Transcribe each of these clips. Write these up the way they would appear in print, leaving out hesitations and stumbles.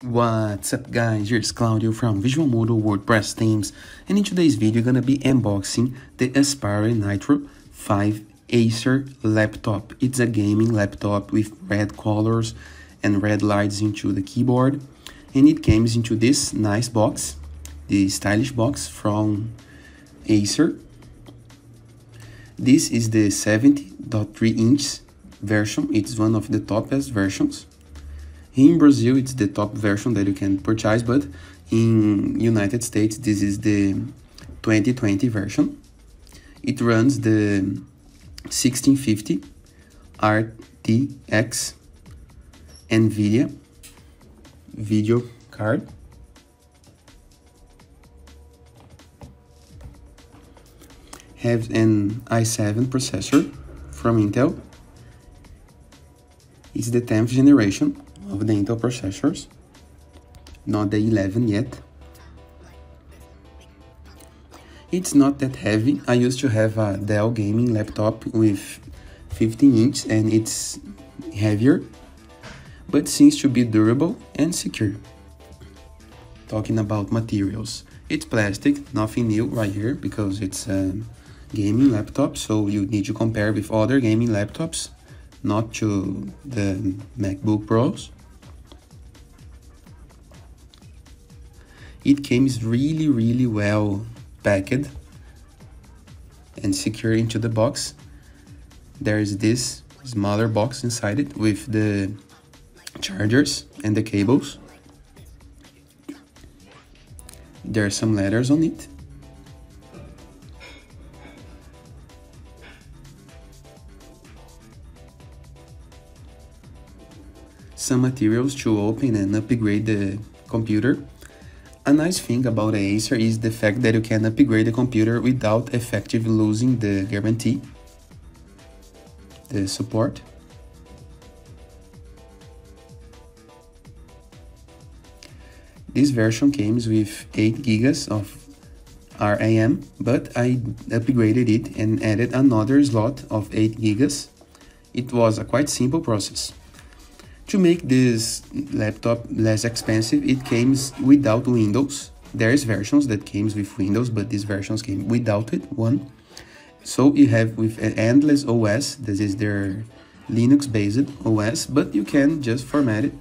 What's up guys, here's Claudio from Visual Model WordPress themes, and in today's video gonna be unboxing the Acer Nitro 5 Acer laptop. It's a gaming laptop with red colors and red lights into the keyboard, and it comes into this nice box, the stylish box from Acer. This is the 70.3-inch version. It's one of the topest versions. In Brazil, it's the top version that you can purchase, but in United States, this is the 2020 version. It runs the 1650 RTX NVIDIA video card. Has an i7 processor from Intel. It's the 10th generation of the Intel processors, not the 11 yet. It's not that heavy. I used to have a Dell gaming laptop with 15 inch and it's heavier, but seems to be durable and secure. Talking about materials, it's plastic, nothing new right here because it's a gaming laptop, so you need to compare with other gaming laptops, not to the MacBook Pros. It came really well packed and secure into the box. There's this smaller box inside it with the chargers and the cables. There are some letters on it. Some materials to open and upgrade the computer. A nice thing about the Acer is the fact that you can upgrade the computer without effectively losing the guarantee, the support. This version comes with 8 gigas of RAM, but I upgraded it and added another slot of 8 gigas. It was a quite simple process. To make this laptop less expensive, it comes without Windows. There's versions that comes with Windows, but these versions came without it, one. So you have with an Endless OS, this is their Linux-based OS, but you can just format it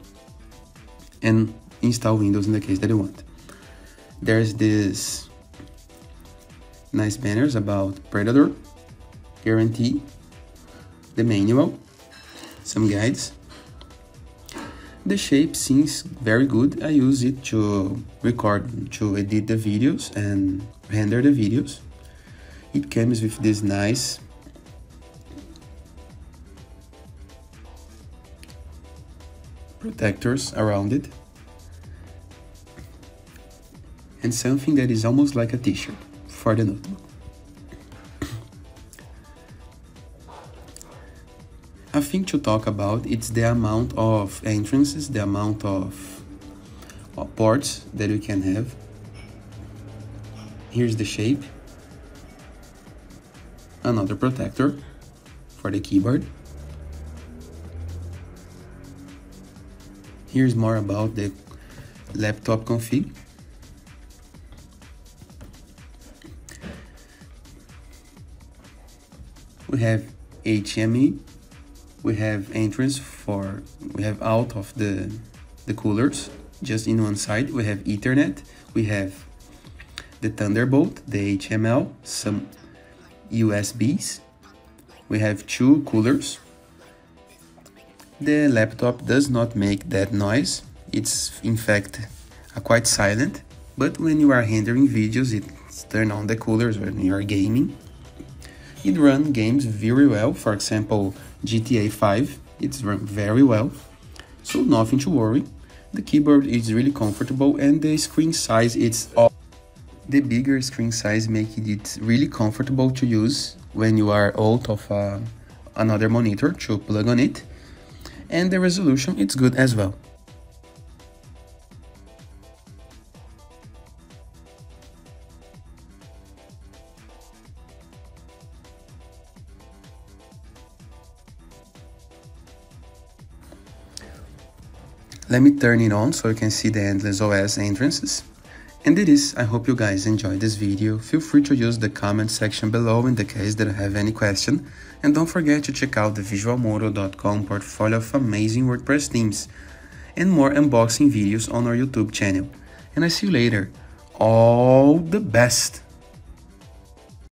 and install Windows in the case that you want. There's this nice banners about Predator, guarantee, the manual, some guides. The shape seems very good. I use it to record, to edit the videos and render the videos. It comes with this nice protectors around it and something that is almost like a t-shirt for the notebook. A thing to talk about, it's the amount of entrances, the amount of ports that you can have. Here's the shape. Another protector for the keyboard. Here's more about the laptop config. We have HDMI. We have entrance we have out of the coolers, just in one side. We have Ethernet, we have the Thunderbolt, the HML, some USBs. We have 2 coolers. The laptop does not make that noise. It's in fact quite silent, but when you are rendering videos, it's turn on the coolers when you are gaming. It runs games very well, for example, GTA 5, it's run very well, so nothing to worry. The keyboard is really comfortable and the screen size, the bigger screen size makes it really comfortable to use when you are out of another monitor to plug on it, and the resolution, it's good as well. Let me turn it on so you can see the Endless OS entrances. And it is. I hope you guys enjoyed this video. Feel free to use the comment section below in the case that you have any question. And don't forget to check out the visualmodo.com portfolio of amazing WordPress themes and more unboxing videos on our YouTube channel. And I see you later. All the best!